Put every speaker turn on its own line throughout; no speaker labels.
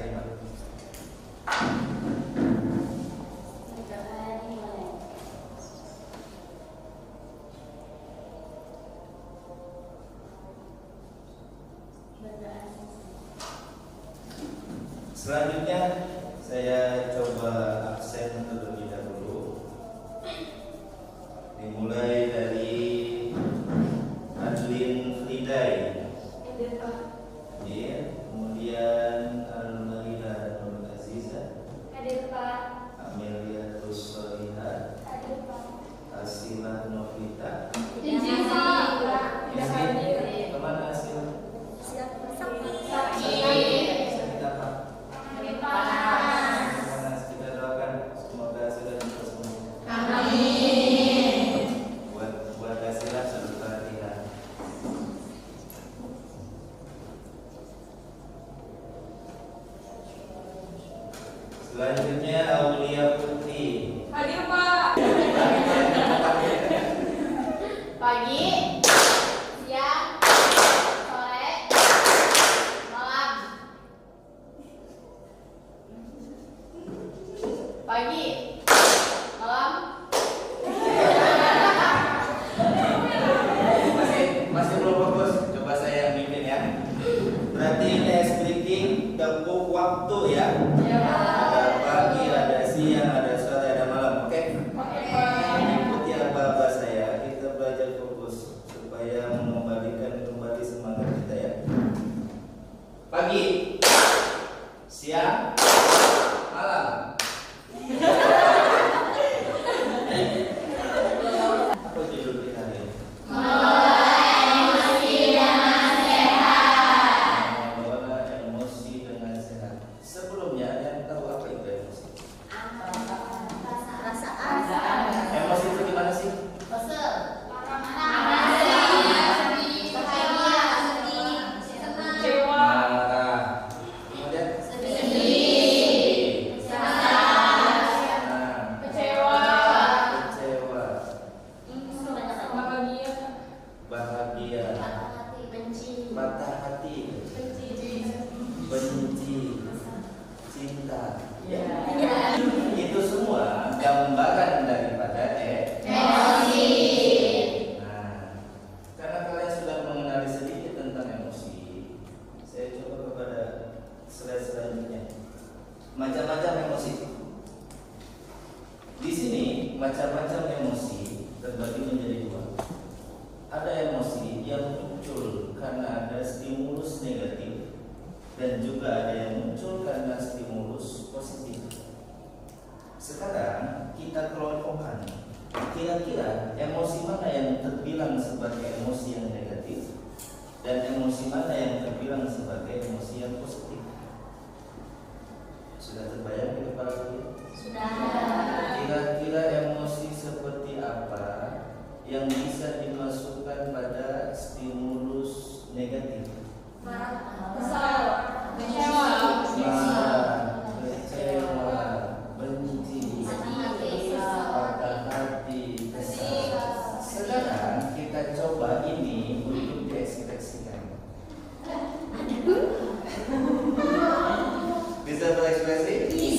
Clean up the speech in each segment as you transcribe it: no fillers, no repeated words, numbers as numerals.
kalimat. Selanjutnya saya coba aksen terlebih dahulu. Dimulai dari Adlin Fridai, ya, kemudian Almarina Nur Aziza, Amelia Rusoliha, Asila Novita. Kemana Asila? Kita doakan semoga sudah semua. Buat Asila selalu perhatian. Selanjutnya Aulia Putri.
Hadir Pak. Pagi, siang, sore, malam. Pagi, malam.
Masih belum fokus. Coba saya mimpin ya. Berarti ini speaking tempuh waktu ya. Ada pagi, ada siang, ada sore, ada malam. Oke? Ikuti apa-apa saya. Kita belajar fokus supaya mengembalikan kembali semangat kita ya. Pagi, siang, malam. Apa judul kita hari ini? Mengelola emosi dengan sehat. Sebelumnya ada yang tahu apa itu emosi? Emosi itu gimana sih? Marah. Kemudian senang,
Kecewa.
kecewa, bahagia, patah hati, benci, cinta. Itu semua gambaran daripada emosi. Nah, karena kalian sudah mengenali sedikit tentang emosi, saya coba kepada slide selanjutnya. Macam-macam emosi. Di sini macam-macam emosi terbagi menjadi dua. Ada emosi yang muncul karena ada stimulus negatif dan juga ada yang muncul karena stimulus positif. Sekarang kita kelompokkan. Kira-kira emosi mana yang terbilang sebagai emosi yang negatif dan emosi mana yang terbilang sebagai emosi yang positif? Sudah terbayang di kepala kalian? Kira-kira emosi seperti apa yang bisa dimasukkan pada stimulus negatif? Marah, kecewa, benci, patah hati, kesal. Sekarang kita coba ini untuk diekspresikan. Bisa berekspresi?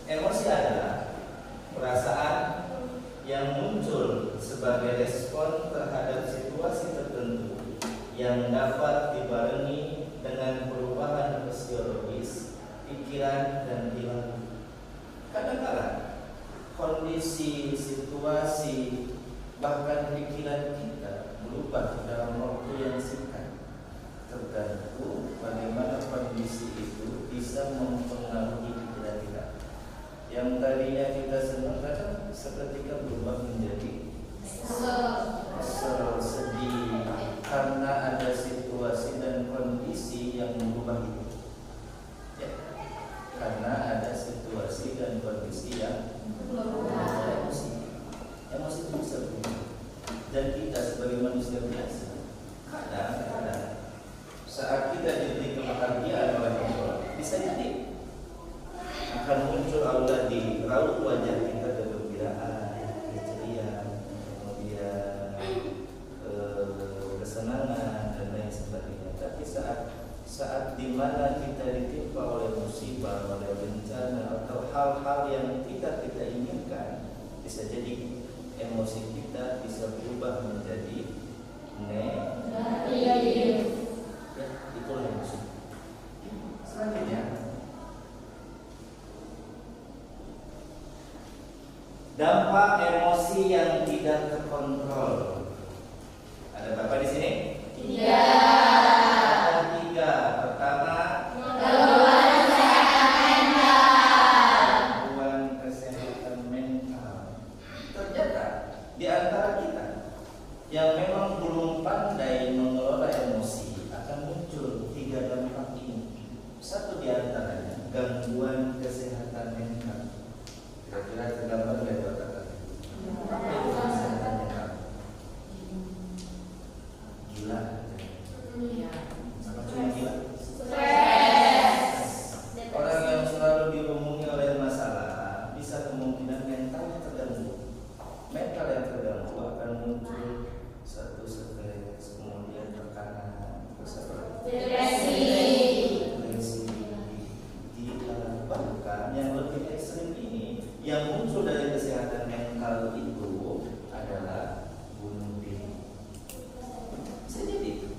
Emosi adalah perasaan yang muncul sebagai respon terhadap situasi tertentu yang dapat dibarengi dengan perubahan fisiologis, pikiran, dan perilaku. Kadang-kadang kondisi, situasi, bahkan pikiran kita berubah dalam waktu yang singkat, tergantung bagaimana kondisi itu bisa mempengaruhi pikiran kita. Yang tadinya kita senang kadang seketika berubah menjadi kesel, sedih, karena ada situasi dan kondisi yang mengubah itu. Ya, karena ada situasi dan kondisi yang mengubah emosi itu bisa berubah. Dan kita sebagai manusia biasa, kadang-kadang saat kita diberi kebahagiaan oleh Allah, bisa jadi akan muncul aura di raut wajah kita, kegembiraan, keceriaan, kemudian kesenangan dan lain sebagainya. Tapi saat dimana kita ditimpa oleh musibah, oleh bencana atau hal-hal yang tidak kita inginkan, bisa jadi emosi kita bisa berubah menjadi negatif. Ya, itulah emosi. Selanjutnya, dampak emosi yang tidak terkontrol. Ada berapa di sini? 3. Ada 3. Pertama, gangguan kesehatan mental. Ternyata di antara kita yang memang belum pandai mengelola emosi akan muncul 3 dampak ini. Satu di antaranya gangguan kesehatan mental. Kira-kira tergambar dari otak kalian. Apa itu kesehatan mental? Gila. Sama cuma gila. Orang yang selalu dirumuni oleh masalah bisa kemungkinan mentalnya terganggu. Mental yang terganggu akan muncul satu stres, kemudian tekanan, depresi, gila, bahkan yang lebih ekstrim ini yang muncul dari kesehatan mental itu adalah bunuh diri. Jadi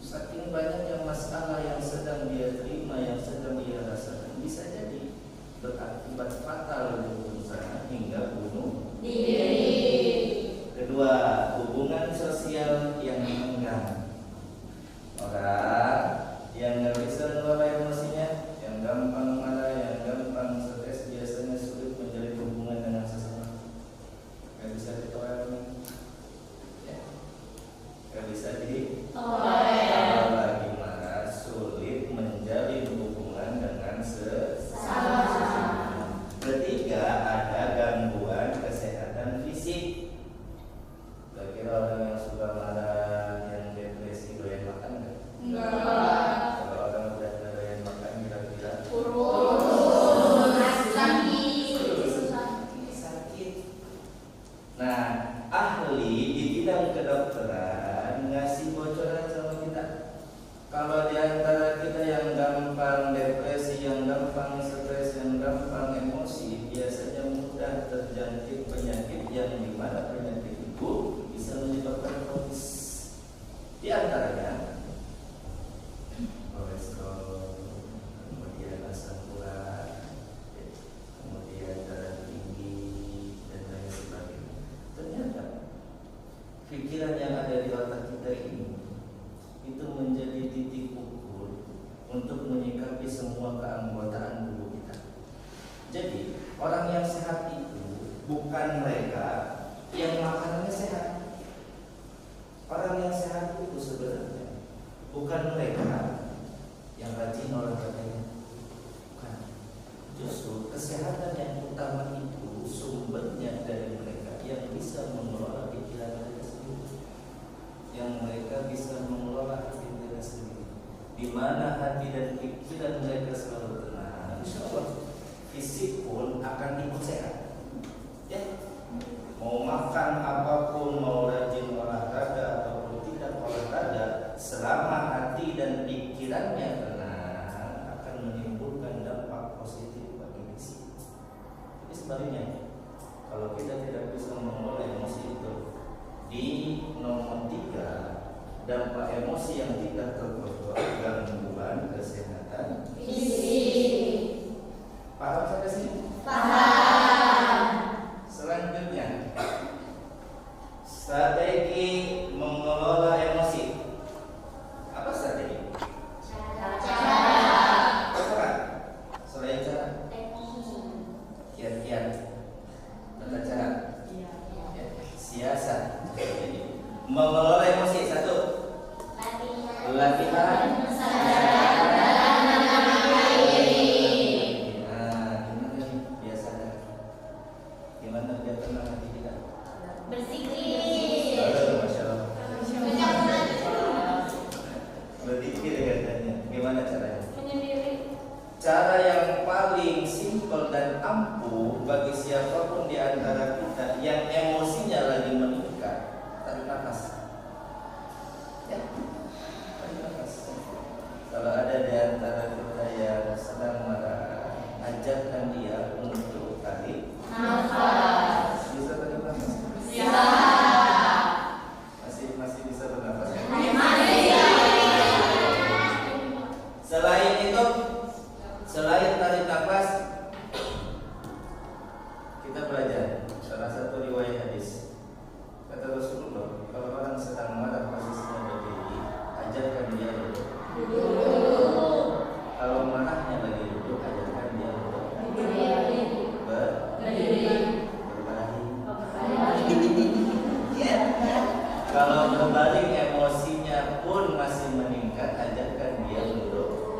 saking banyaknya masalah yang sedang dia terima, yang sedang dia rasakan, bisa jadi berakibat fatal di sana hingga bunuh diri. Kedua, hubungan sosial yang enggan. Orang yang nggak bisa mengelola emosinya, yang gampang marah, yang gampang stres, biasanya sulit menjalin hubungan dengan sesama. Nggak bisa ditolak, ya. Nggak bisa kalau lagi marah, sulit menjalin hubungan dengan sesama. Ketiga, ada gangguan kesehatan fisik. Kira-kira orang yang suka marah, yang depresi, doyan makan nggak? Enggak. Kalau orang udah doyan makan, kira-kira sakit. Nah, ahli di bidang kedokteran ngasih bocoran sama kita. Kalau di antara kita yang gampang depresi, yang gampang stres, yang gampang emosi, biasanya mudah terjangkit penyakit yang dimana penyakit itu bisa menyebabkan kronis. Di antaranya kolesterol, kemudian asam urat, kemudian darah tinggi, dan lain sebagainya. Ternyata pikiran yang ada di otak kita ini itu menjadi titik ukur untuk menyikapi semua keanggotaan tubuh kita. Jadi orang yang sehat itu bukan mereka yang makanannya sehat. Orang yang sehat itu sebenarnya bukan mereka yang rajin olahraganya. Bukan. Justru kesehatan yang utama itu sumbernya dari mereka yang bisa mengelola pikiran mereka sendiri, yang mereka bisa mengelola hati mereka sendiri. Di mana hati dan pikiran mereka selalu tenang, insya Allah fisik pun akan ikut sehat. Ya, mau makan apapun, mau rajin olahraga ataupun tidak olahraga, selama hati dan pikirannya tenang, akan menimbulkan dampak positif bagi fisik. sebaliknya, kalau kita tidak bisa mengelola emosi itu, di nomor 3, dampak emosi yang tidak terkontrol, gangguan kesehatan
fisik.
Paham sampai sini?
Paham.
Selanjutnya, strategi mengelola emosi. Apa strategi?
Cara.
Cara. Selain cara, kiat-kiat, tata cara, ya, siasat. Jadi, mengelola emosi. 1, latihan. Nah, gimana nih biar sadar? Gimana biar tenang hati kita?
Berzikir.
Masya Allah. Berzikir katanya. Gimana caranya?
Menyendiri.
Cara yang paling simpel dan ampuh bagi siapapun di antara kita yang emosinya lagi meningkat, tarik nafas. Ya, tarik nafas. Kalau ada di antara kita yang sedang marah, ajarkan dia untuk tarik
Nafas.
Bisa tarik nafas?
Bisa.
Masih bisa bernafas ya?
Masih.
Selain itu, selain tarik nafas, kita belajar salah satu riwayat hadis. Kata Rasulullah, kalau orang sedang marah posisinya berdiri, ajarkan dia duduk. Kalau marahnya lagi duduk, ajarkan dia untuk berbaring. Kalau berbalik emosinya pun masih meningkat, ajarkan dia untuk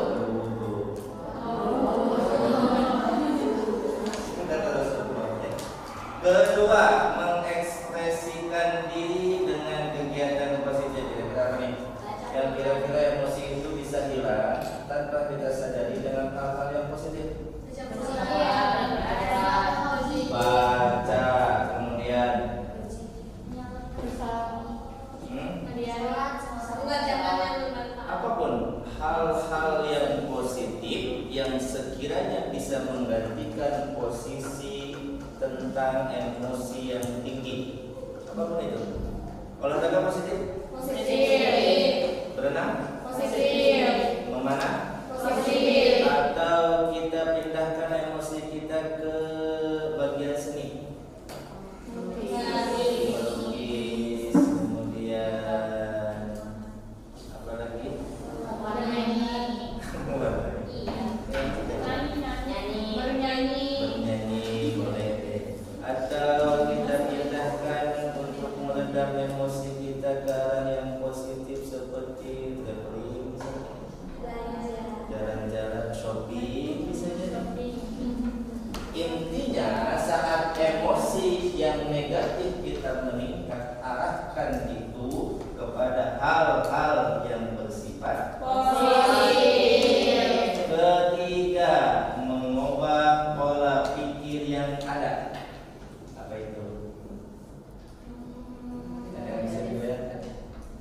berwudu. Kata Rasulullah, ya. Kedua, mengekspresikan diri dengan kegiatan positif. Kira-kira nih, yang kira-kira emosi itu bisa hilang tanpa kita sadari dengan hal-hal yang positif. Baca, kemudian apapun hal-hal yang positif yang sekiranya bisa menggantikan posisi tentang emosi yang tinggi. Apapun itu. Olahraga positif, berenang, memanah, atau kita pindahkan emosi kita ke bagian seni. Melukis, kemudian apa lagi? Bernyanyi boleh deh. Atau kita pindahkan untuk meredam emosi kita ke arah yang positif seperti traveling, jalan-jalan, shopping, bisa jadi. Intinya saat emosi yang negatif kita meningkat, arahkan itu kepada hal-hal yang bersifat positif. Ketiga, mengubah pola pikir yang ada. Apa itu? Ada yang bisa dibayangkan?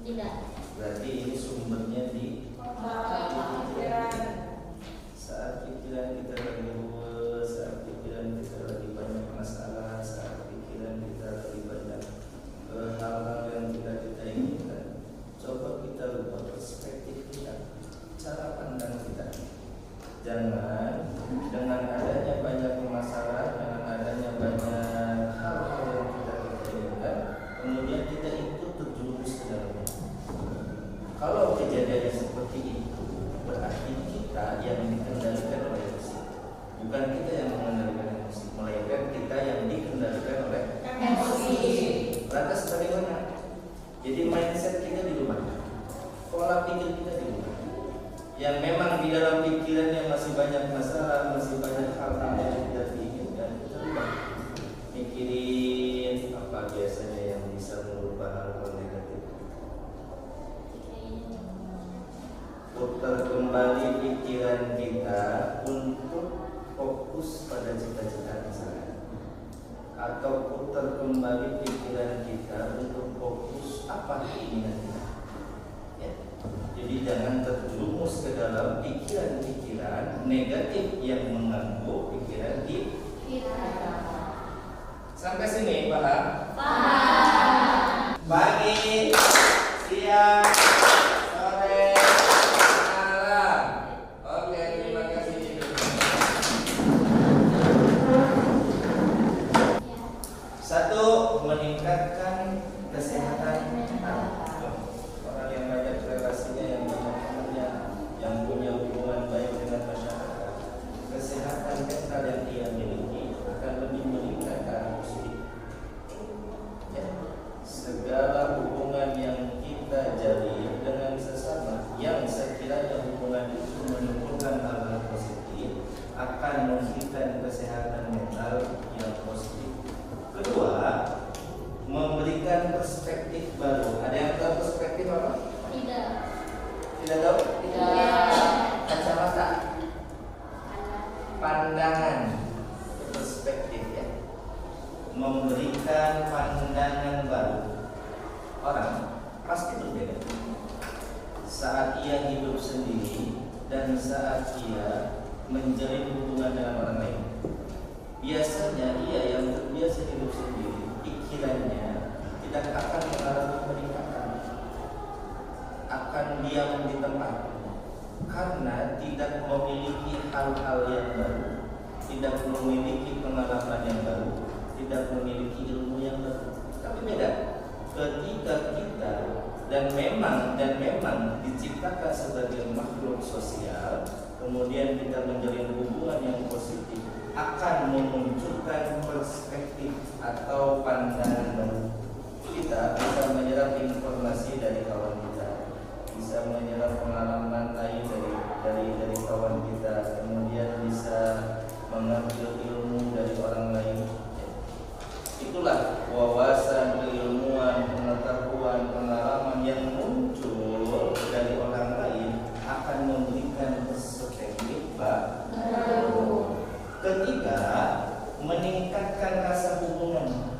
Tidak.
Berarti ini sumbernya di saat pikiran kita lagi luwes, saat pikiran kita lagi banyak masalah, saat pikiran kita lagi banyak hal-hal yang tidak kita inginkan. Coba kita ubah perspektif kita, cara pandang kita. Jangan dengan adanya banyak masalah, dengan adanya banyak hal-hal yang kita inginkan, kemudian kita ikut terjerumus ke dalamnya. Kalau kejadiannya seperti itu, berarti kita yang dikendalikan oleh emosi, bukan kita yang mengendalikan emosi, melainkan kita yang dikendalikan oleh
Emosi.
Lantas bagaimana? Jadi mindset kita dirubah, pola pikir kita dirubah. Yang memang di dalam pikirannya masih banyak masalah, masih banyak hal-hal yang tidak diinginkan, kita rubah. Mikirin apa biasanya yang bisa merubah hal-hal negatif. Putar kembali pikiran kita untuk fokus pada cita-cita misalnya, atau putar kembali pikiran kita untuk fokus apa keinginan kita. Ya. Jadi jangan terjerumus ke dalam pikiran-pikiran negatif yang mengganggu pikiran kita. pandangan, perspektif ya, memberikan pandangan baru. Orang pasti berbeda saat ia hidup sendiri dan saat ia menjalin hubungan dengan orang lain. Biasanya ia yang terbiasa hidup sendiri, pikirannya tidak akan mengalami peningkatan, akan diam di tempat karena tidak memiliki hal-hal yang baru, tidak memiliki pengalaman yang baru, tidak memiliki ilmu yang baru. Tapi beda ketika kita dan memang diciptakan sebagai makhluk sosial, kemudian kita menjalin hubungan yang positif, akan memunculkan perspektif atau pandangan baru. Kita bisa menyerap informasi dari kawan kita, bisa menyerap pengalaman lain dari kawan kita, kemudian bisa mengambil ilmu dari orang lain. Itulah wawasan, keilmuan, pengetahuan, pengalaman yang muncul dari orang lain akan memberikan perspektif baru. Ketiga, meningkatkan rasa hubungan.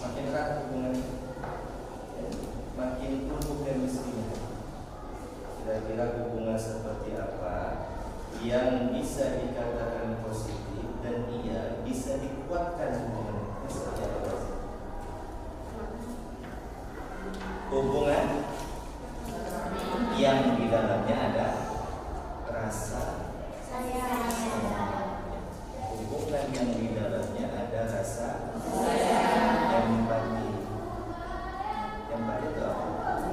Makin erat hubungan, makin tumbuh chemistry-nya. Kira-kira hubungan seperti apa yang bisa dikatakan positif dan ia bisa dikuatkan hubungan seperti apa? Hubungan yang di dalamnya ada rasa sayang. Hubungan yang di dalamnya ada rasa empati. Empati itu apa?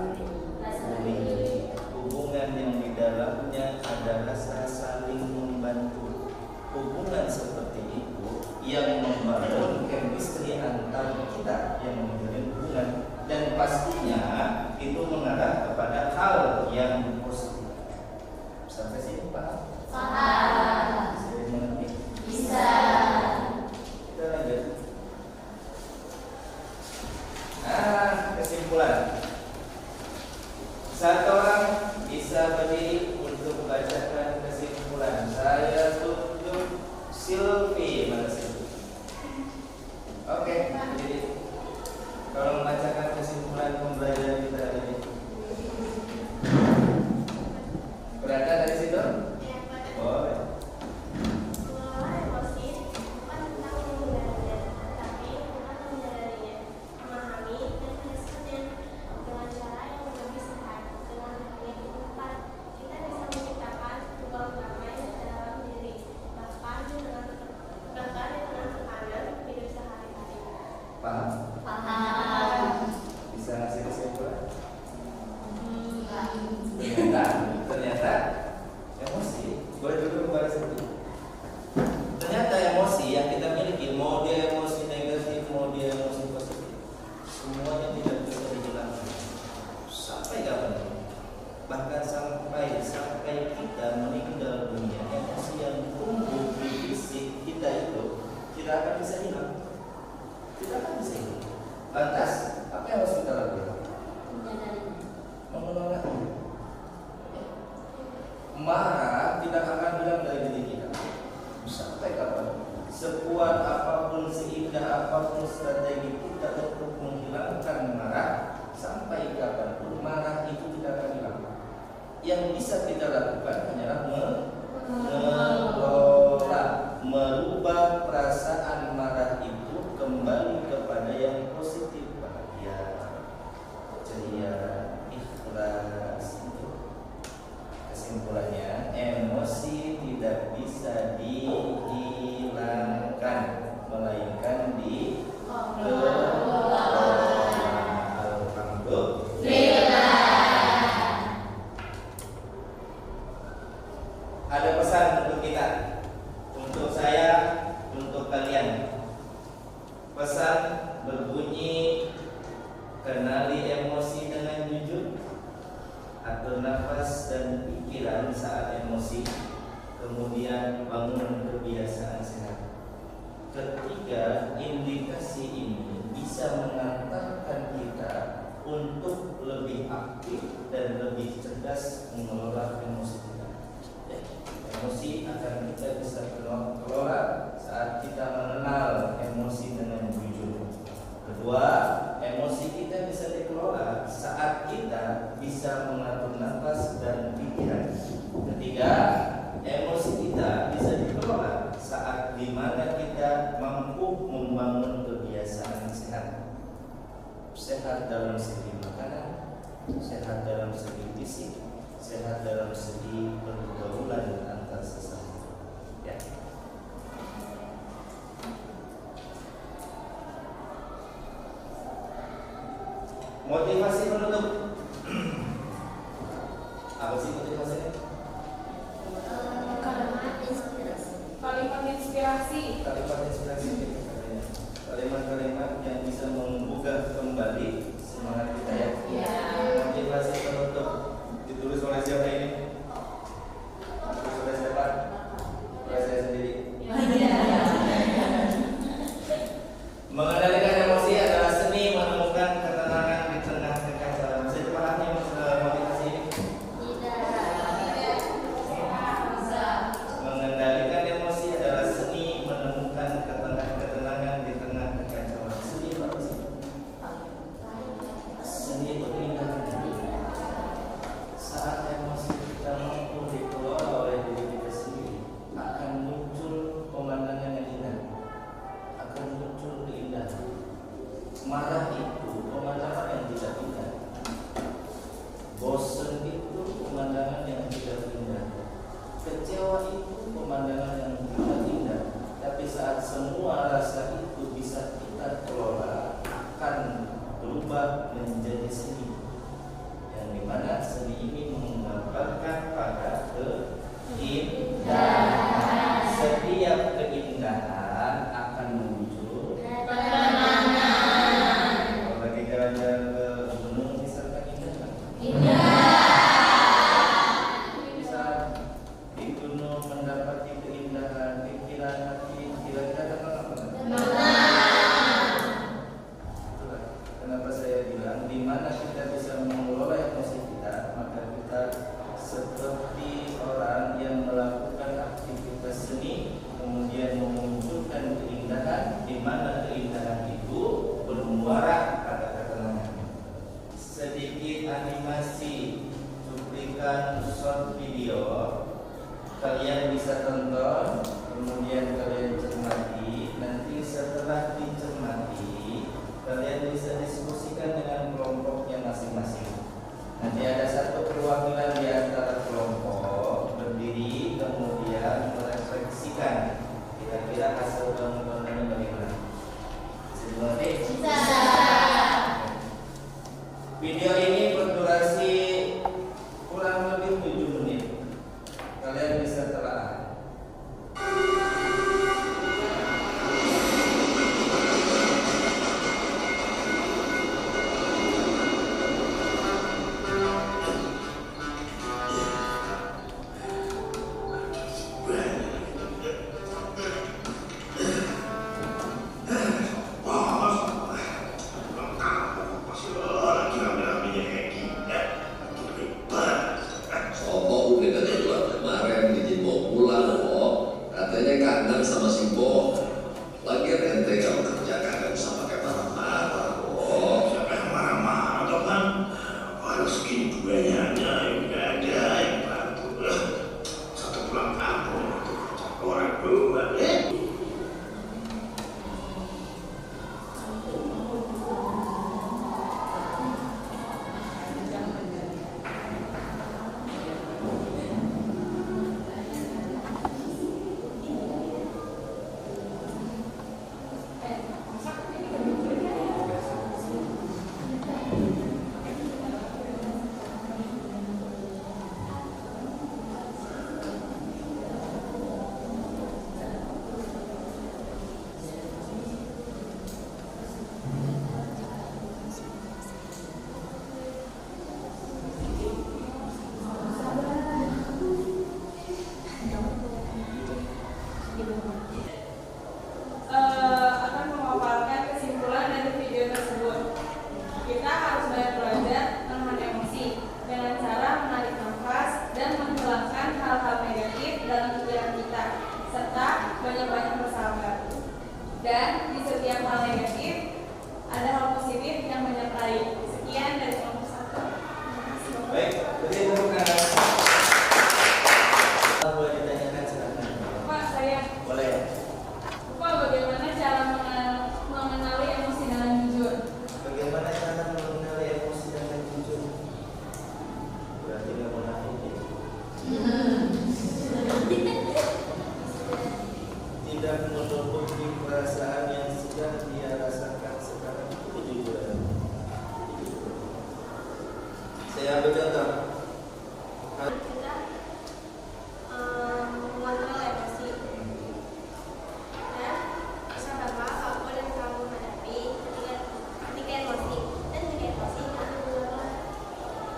Hubungan yang di dalamnya ada rasa saling membantu. Hubungan seperti itu yang membangun chemistry antar kita yang menjalin hubungan, dan pastinya itu mengarah kepada hal yang positif. Sampai sini Pak?
Paham.
Bisa dimengerti?
Bisa.
Kita lanjut. Kesimpulan. Satu orang bisa berdiri untuk membacakan kesimpulan. Saya tunjuk Silvi, mana Silvi? Oke, berdiri. Kalau membacakan kesimpulan pembelajaran kita hari ini. Berada dari situ? Boleh.
Mengelola emosi bukan tentang menghindarinya, tetapi tentang menghindarinya, memahami dan meresponsnya dengan cara yang lebih sehat. Dengan teknik keempat, kita bisa menciptakan ruang damai dalam diri, bahkan dengan tekanan hidup sehari-hari.
Paham?
Paham.
Bisa ngasih kesimpulan?
Enggak.
Ternyata emosi, boleh dulu membahas itu. Ternyata emosi yang kita miliki, mau dia emosi negatif, mau dia emosi positif, semuanya tidak bisa dihilangkan. Sampai kapan? Bahkan sampai kita meninggal dunia, emosi yang tumbuh di fisik kita itu tidak akan bisa hilang. Tidak akan bisa hilang. Lantas, apa yang harus kita lakukan? Mengelolanya. Marah tidak akan hilang dari diri kita. Sampai kapan? Sekuat apapun, seindah apapun strategi kita untuk menghilangkan marah, sampai kapanpun marah itu tidak akan hilang. Yang bisa kita lakukan hanyalah mengelola, merubah perasaan marah itu kembali kepada yang positif, bahagia, ceria, ikhlas. Kesimpulannya, emosi tidak bisa dihilangkan, melainkan dikelola. Alhamdulillah. Ada pesan untuk kita, untuk saya, untuk kalian. Pesan berbunyi, kenali emosi dengan jujur, atur nafas dan pikiran saat emosi, kemudian bangun kebiasaan sehat. Ketiga, indikasi ini bisa mengantarkan kita untuk lebih aktif dan lebih cerdas mengelola emosi kita. Ya. emosi akan kita bisa kelola saat kita mengenal emosi dengan jujur. Kedua, emosi kita bisa dikelola saat kita bisa mengatur nafas dan pikiran. Ketiga, emosi kita bisa dikelola saat dimana kita mampu membangun kebiasaan sehat. Sehat dalam segi makanan, sehat dalam segi fisik, sehat dalam segi pergaulan antar sesama. Ya. Motivasi penutup. Apa sih motivasinya?
Kalimat inspirasi.
Kalimat inspirasi.
Kalimat inspirasi. Kalimat-kalimat yang bisa menggugah kembali semangat kita ya.
Ya.
Motivasi penutup ditulis oleh siapa ini? Ditulis oleh siapa? Oleh saya sendiri. Mengendalikan emosi adalah seni menemukan ketenangan di tengah kekacauan. Bisa dipahami motivasi ini? Mengendalikan emosi adalah seni menemukan ketenangan di tengah kekacauan. Seni apa sih? Seni itu keindahan. Saat emosi kita mampu dikelola oleh diri kita sendiri, akan muncul pemandangan yang indah, akan muncul keindahan. Marah itu pemandangan yang tidak indah. Bosan itu pemandangan yang tidak indah. Kecewa itu pemandangan yang tidak indah. Tapi saat semua rasa itu bisa kita kelola, akan berubah menjadi seni. Yang dimana seni ini menggambarkan pada keindahan. Setiap keindahan akan muncul. Kalau lagi jalan-jalan ke gunung, misalkan indah kan? Bisa di gunung mendapati keindahan, pikiran hati kira-kira tenang apa? Itulah kenapa saya bilang di mana kita bisa mengelola emosi kita, maka kita seperti orang yang melakukan aktivitas seni, kemudian memunculkan keindahan, di mana keindahan itu bermuara pada ketenangan. Sedikit animasi, cuplikan short video, kalian bisa tonton, kemudian kalian cermati. Nanti setelah dicermati, kalian bisa diskusikan dengan kelompoknya masing-masing. Nanti ada satu perwakilan di antara kelompok berdiri, kemudian merefleksikan kira-kira hasil tontonannya bagaimana. Bisa dimengerti?
Bisa.
Video ini berdurasi kurang lebih 7 menit. Kalian bisa telah.
Sopo udah katanya juga kemarin izin mau pulang kok. Katanya kangen sama si Bo. Lagian ente kalau kerja kangen sama kayak marah-marah kok.
Siapa yang marah-marah toh kan? Kalau segini duanya aja yang gak ada yang bantu. Satu pulang kampung orang dua.
Akan memaparkan kesimpulan dari video tersebut. Kita harus banyak belajar menahan emosi dengan cara menarik nafas dan menghilangkan hal-hal negatif dalam
Boleh ya?
Pak, bagaimana cara mengenali emosi dengan jujur?
Bagaimana cara mengenali emosi dengan jujur? Berarti nggak munafik ya? Tidak menutupi perasaan yang sedang dia rasakan sekarang, itu kejujuran. Saya ambil contoh.
Kita mengontrol emosi dan sabar apa dan kamu menghadapi ketika emosi dan ketika emosi kamu mengelola.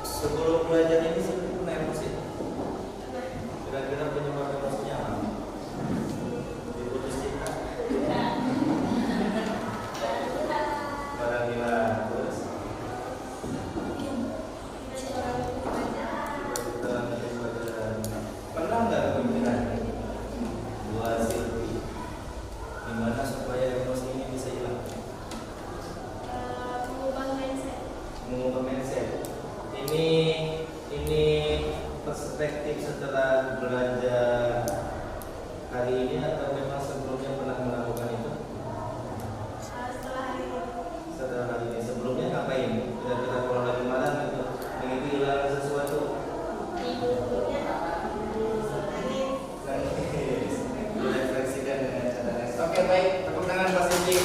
Sebelum belajar ini sih pernah emosi.
Nah,
Kira-kira penyebab emosinya apa? Diputus cinta, barang hilang, terus pernah nggak kepikiran buat Silvi gimana supaya emosi ini bisa hilang?
mengubah mindset.
Mengubah mindset. Ini perspektif setelah belajar hari ini atau memang sebelumnya pernah melakukan itu?
Setelah hari ini
Setelah hari ini sebelumnya ngapain? Kira-kira kalau lagi marah gitu, begitu hilang sesuatu.
minggu sebelumnya
Nangis, direfleksikan dengan cara nangis. Oke baik, tepuk tangan Pak Cindy.